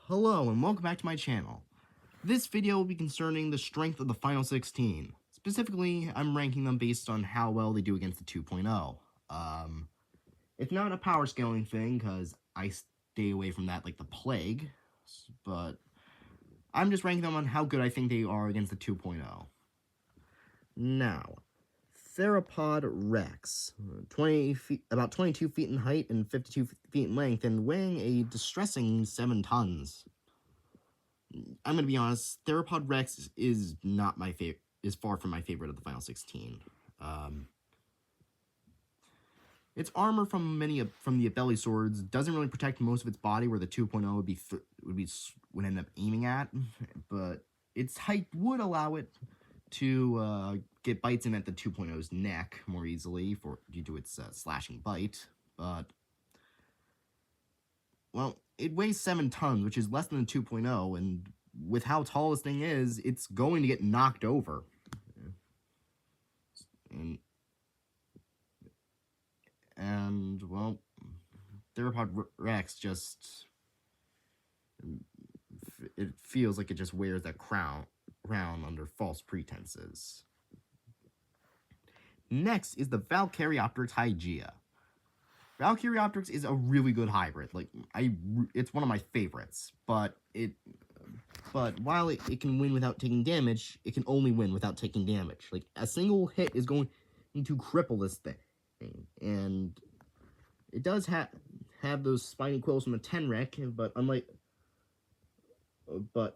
Hello and welcome back to my channel. This video will be concerning the strength of the final 16. Specifically, I'm ranking them based on how well they do against the 2.0. It's not a power scaling thing, because I stay away from that like the plague, but I'm just ranking them on how good I think they are against the 2.0. Now, Theropod Rex, 20 feet, about 22 feet in height and 52 feet in length, and weighing a distressing 7 tons. I'm gonna be honest, Theropod Rex is not my favorite. Is far from my favorite of the final 16. Its armor from the belly swords doesn't really protect most of its body, where the 2.0 would end up aiming at, but its height would allow it to get bites in at the 2.0's neck more easily due to its slashing bite. But well, it weighs 7 tons, which is less than the 2.0, and with how tall this thing is, it's going to get knocked over. And well, Theropod Rex just... it feels like it just wears that crown under false pretenses. Next is the Valkyriopteryx Hygeia. Valkyriopteryx is a really good hybrid. It's one of my favorites, but while it can win without taking damage, it can only win without taking damage. Like, a single hit is going to cripple this thing. And it does have those spiny quills from the Tenrec, but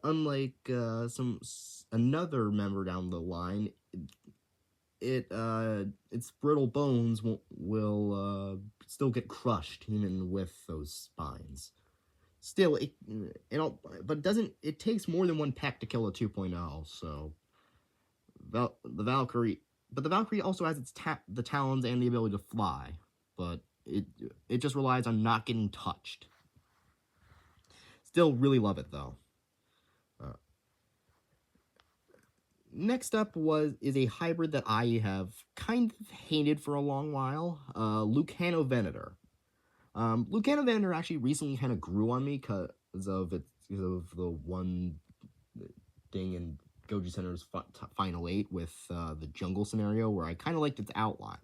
unlike another member down the line, its brittle bones will still get crushed even with those spines. Still, it takes more than one peck to kill a 2.0, so the Valkyrie also has the talons and the ability to fly, but it just relies on not getting touched. Still really love it though. Next up is a hybrid that I have kind of hated for a long while, Lucanovenator. Lucanovenator actually recently kind of grew on me because of the one thing in Goju Center's Final 8 with the jungle scenario, where I kind of liked its outline.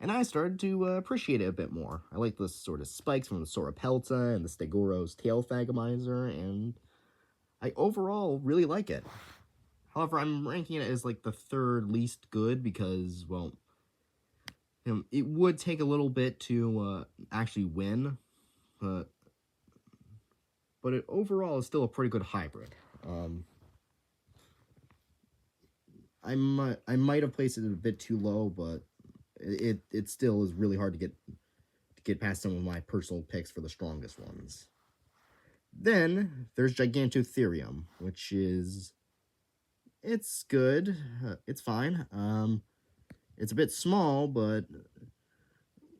And I started to appreciate it a bit more. I like the sort of spikes from the Sorapelta and the Stegoro's Tail Thagomizer, and I overall really like it. However, I'm ranking it as like the third least good because, well, it would take a little bit to actually win, but it overall is still a pretty good hybrid. I might have placed it a bit too low, but it still is really hard to get past some of my personal picks for the strongest ones. Then there's Gigantotherium, which is... it's good. It's fine. It's a bit small, but,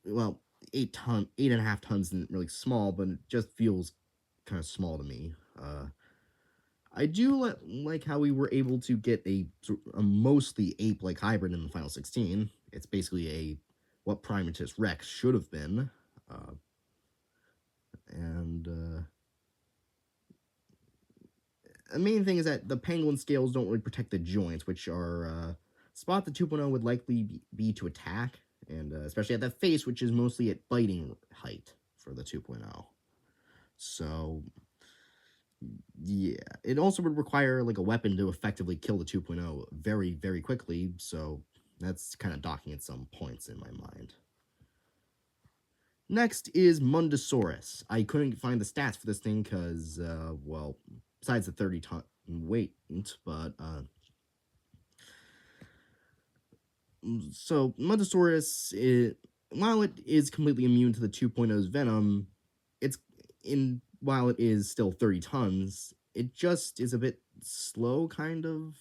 well, 8.5 tons isn't really small, but it just feels kind of small to me. I do like how we were able to get a mostly ape-like hybrid in the final 16. It's basically what Primatus Rex should have been. The main thing is that the penguin scales don't really protect the joints, which are spot the 2.0 would likely be to attack, and especially at that face, which is mostly at biting height for the 2.0. So, yeah. It also would require like a weapon to effectively kill the 2.0 very, very quickly, so that's kind of docking at some points in my mind. Next is Mundosaurus. I couldn't find the stats for this thing because, well, besides the 30-ton weight, but, so, Mundosaurus, while it is completely immune to the 2.0's venom, while it is still 30 tons, it just is a bit slow, kind of.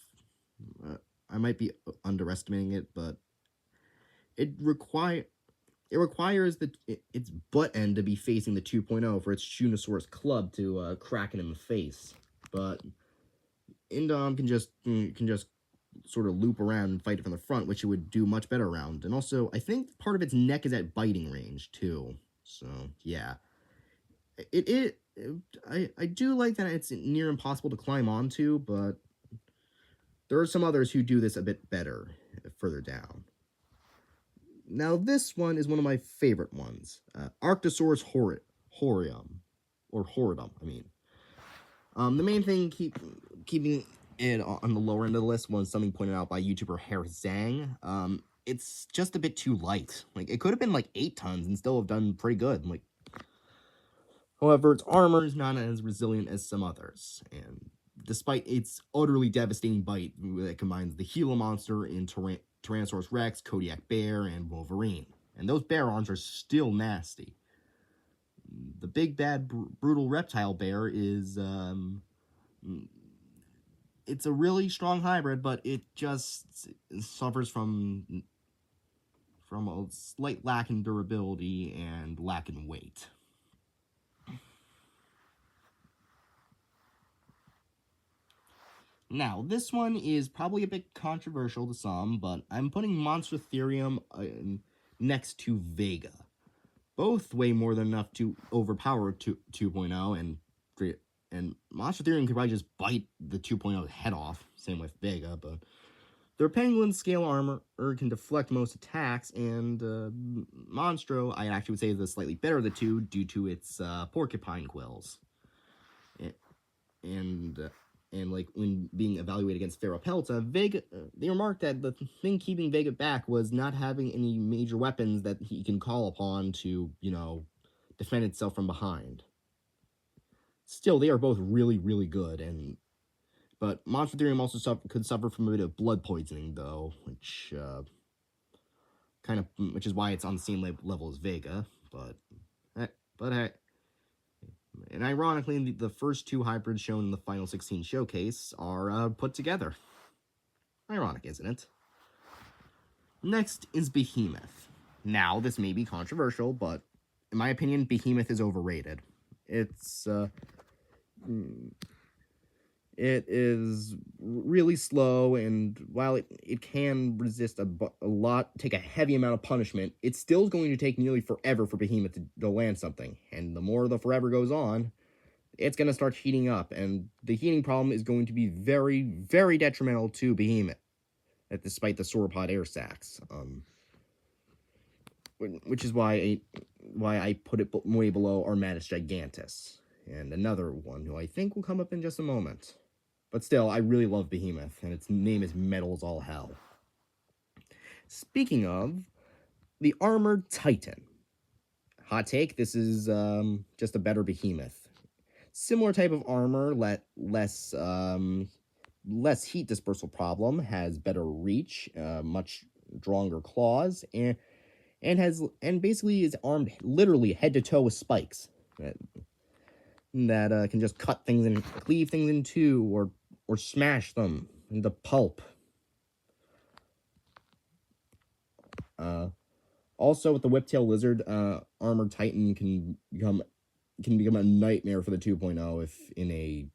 I might be underestimating it, but it requires its butt end to be facing the 2.0 for its Shunosaurus club to crack it in the face. But Indom can just sort of loop around and fight it from the front, which it would do much better around. And also, I think part of its neck is at biting range, too. So, yeah. I do like that it's near impossible to climb onto, but there are some others who do this a bit better further down. Now, this one is one of my favorite ones. Arctosaurus horium. Or horridum, I mean. The main thing keeping it on the lower end of the list was something pointed out by YouTuber Hair Zhang. It's just a bit too light. Like, it could have been like 8 tons and still have done pretty good. Like, however, its armor is not as resilient as some others, and despite its utterly devastating bite that combines the Gila monster in Tyrannosaurus Rex, Kodiak Bear, and Wolverine. And those bear arms are still nasty. The big bad brutal reptile bear is it's a really strong hybrid, but it just suffers from a slight lack in durability and lack in weight. Now, this one is probably a bit controversial to some, but I'm putting Monstertherium next to Vega. Both weigh more than enough to overpower 2.0, and Monstertherium could probably just bite the 2.0 head off, same with Vega, but their penguin scale armor can deflect most attacks, and Monstro, I actually would say, is the slightly better of the two due to its porcupine quills. And like when being evaluated against Ferropelta, Vega, they remarked that the thing keeping Vega back was not having any major weapons that he can call upon to, defend itself from behind. Still, they are both really, really good, but Monstertherium also could suffer from a bit of blood poisoning, though, which is why it's on the same level as Vega. But and ironically, the first 2 hybrids shown in the Final 16 showcase are put together. Ironic, isn't it? Next is Behemoth. Now, this may be controversial, but in my opinion, Behemoth is overrated. It is really slow, and while it can resist a lot, take a heavy amount of punishment, it's still going to take nearly forever for Behemoth to land something. And the more the forever goes on, it's going to start heating up, and the heating problem is going to be very, very detrimental to Behemoth, despite the sauropod air sacs. Which is why I put it way below Armatus Gigantus, and another one who I think will come up in just a moment. But still, I really love Behemoth, and its name is metal as all hell. Speaking of, the Armored Titan. Hot take, this is just a better Behemoth. Similar type of armor, less heat dispersal problem, has better reach, much stronger claws, and basically is armed literally head to toe with spikes that can just cut things and cleave things in two, or smash them into pulp. Also, with the Whiptail Lizard, Armored Titan can become a nightmare for the 2.0 if in a,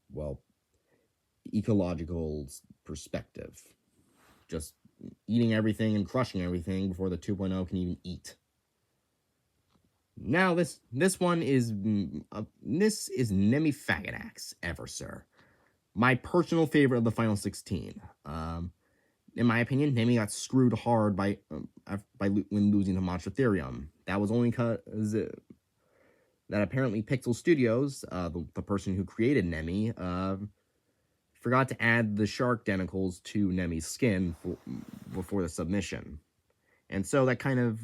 ecological perspective. Just eating everything and crushing everything before the 2.0 can even eat. Now, this one is Nemifaganax, ever, sir. My personal favorite of the Final 16. In my opinion, Nemi got screwed hard when losing to Monstertherium. That was only because that apparently Pixel Studios, the person who created Nemi, forgot to add the shark denticles to Nemi's skin before the submission. And so that kind of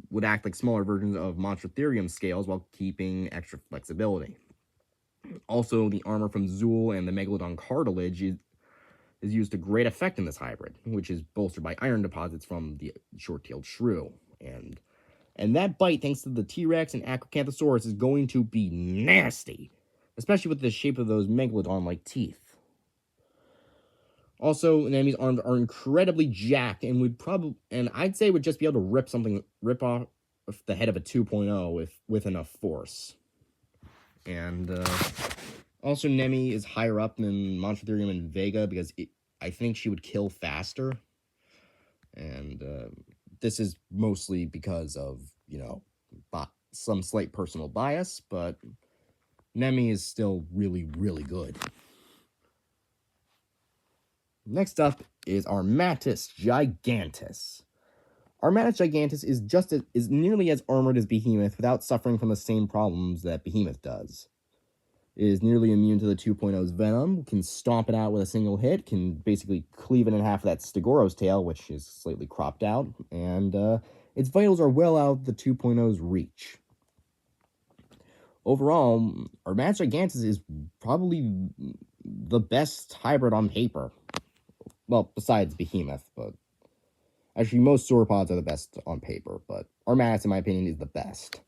would act like smaller versions of Monstertherium scales while keeping extra flexibility. Also, the armor from Zool and the Megalodon cartilage is used to great effect in this hybrid, which is bolstered by iron deposits from the short-tailed shrew. And that bite, thanks to the T-Rex and Acrocanthosaurus, is going to be nasty, especially with the shape of those Megalodon-like teeth. Also, Nemi's arms are incredibly jacked and I'd say would just be able to rip off the head of a 2.0 with enough force. And also, Nemi is higher up than Monstertherium and Vega because I think she would kill faster. And this is mostly because of, some slight personal bias, but Nemi is still really, really good. Next up is Armatus Gigantus. Armatus Gigantus is nearly as armored as Behemoth without suffering from the same problems that Behemoth does. It is nearly immune to the 2.0's venom, can stomp it out with a single hit, can basically cleave it in half of that Stegoro's tail, which is slightly cropped out, and its vitals are well out of the 2.0's reach. Overall, Armatus Gigantus is probably the best hybrid on paper. Well, besides Behemoth, but actually most sauropods are the best on paper, but Armatus, in my opinion, is the best.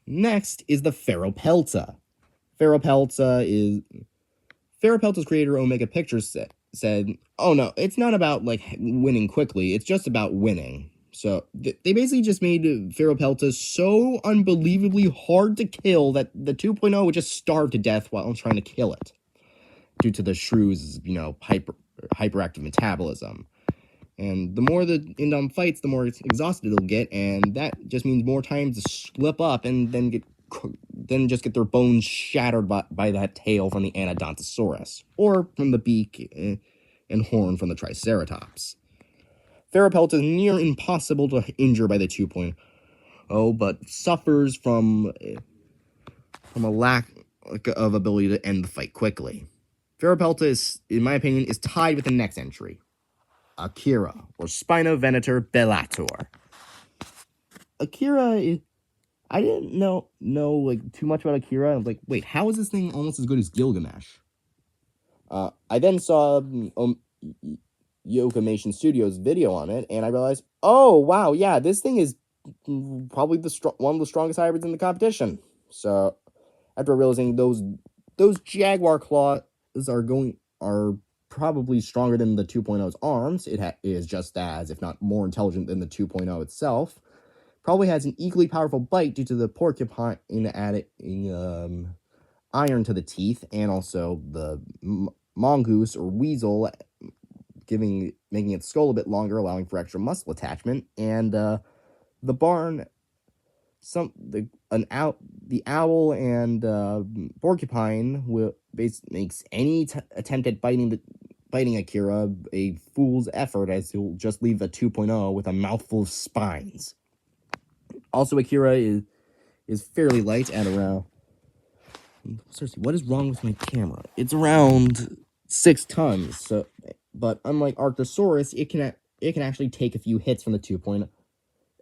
Next is the Ferropelta. Ferropelta's creator, Omega Pictures, said, oh no, it's not about, like, winning quickly, it's just about winning. So, they basically just made Ferropelta so unbelievably hard to kill that the 2.0 would just starve to death while trying to kill it, due to the shrew's, hyperactive metabolism. And the more the Indom fights, the more exhausted it'll get, and that just means more time to slip up and then just get their bones shattered by that tail from the Anodontosaurus, or from the beak and horn from the Triceratops. Ferropelta is near impossible to injure by the 2.0, but suffers from a lack of ability to end the fight quickly. Ferropelta is, in my opinion, is tied with the next entry, Akira, or Spinovenator bellator. Akira is, I didn't know like too much about Akira. I was like, wait, how is this thing almost as good as Gilgamesh? I then saw Yokamation Studios' video on it, and I realized, oh wow, yeah, this thing is probably one of the strongest hybrids in the competition. So after realizing those jaguar claws are probably stronger than the 2.0's arms, it is just as, if not more intelligent than the 2.0 itself. Probably has an equally powerful bite due to the porcupine adding iron to the teeth, and also the mongoose or weasel making its skull a bit longer, allowing for extra muscle attachment, and the barn, the owl and porcupine makes any attempt at biting Akira a fool's effort, as he'll just leave the 2.0 with a mouthful of spines. Also, Akira is fairly light at around... Seriously, what is wrong with my camera? It's around 6 tons. So, but unlike Arctosaurus, it can actually take a few hits from the 2.0.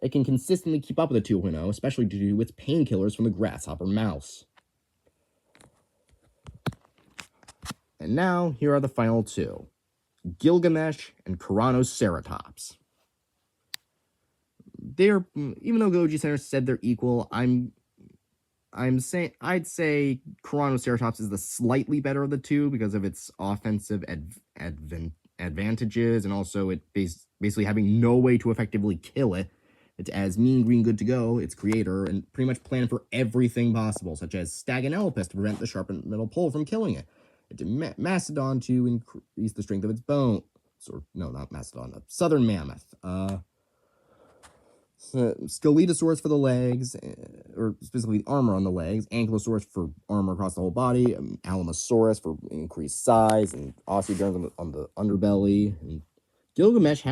It can consistently keep up with the 2.0, especially due to its painkillers from the grasshopper mouse. And now, here are the final two, Gilgamesh and Tyrannoceratops. Even though Goji Center said they're equal, I'd say Tyrannoceratops is the slightly better of the two because of its offensive advantages, and also it basically having no way to effectively kill it. It's as Mean Green Good to Go, its creator, and pretty much planned for everything possible, such as Staganelopus to prevent the sharpened metal pole from killing it. It did Mastodon to increase the strength of its bone. No, not Mastodon, a Southern Mammoth. Scaletosaurus for the legs, or specifically armor on the legs, Ankylosaurus for armor across the whole body, Alamosaurus for increased size, and Osteoderms on the underbelly, and Gilgamesh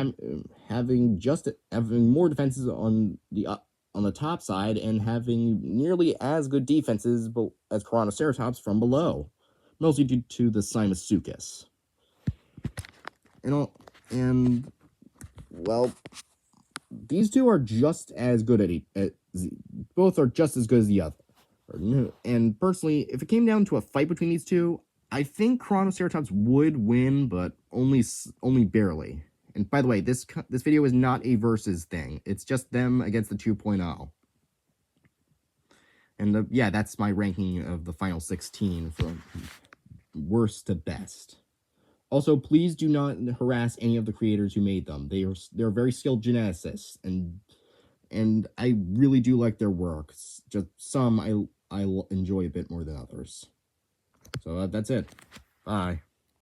having more defenses on the top side, and having nearly as good defenses as Tyrannoceratops from below, mostly due to the Simassukis. Well, these two are just as good both are just as good as the other. And personally, if it came down to a fight between these two, I think Tyrannoceratops would win, but only barely. And by the way, this video is not a versus thing. It's just them against the 2.0. And yeah, that's my ranking of the final 16 from worst to best. Also, please do not harass any of the creators who made them. They're very skilled geneticists, and I really do like their work. Just some I enjoy a bit more than others. So that's it. Bye.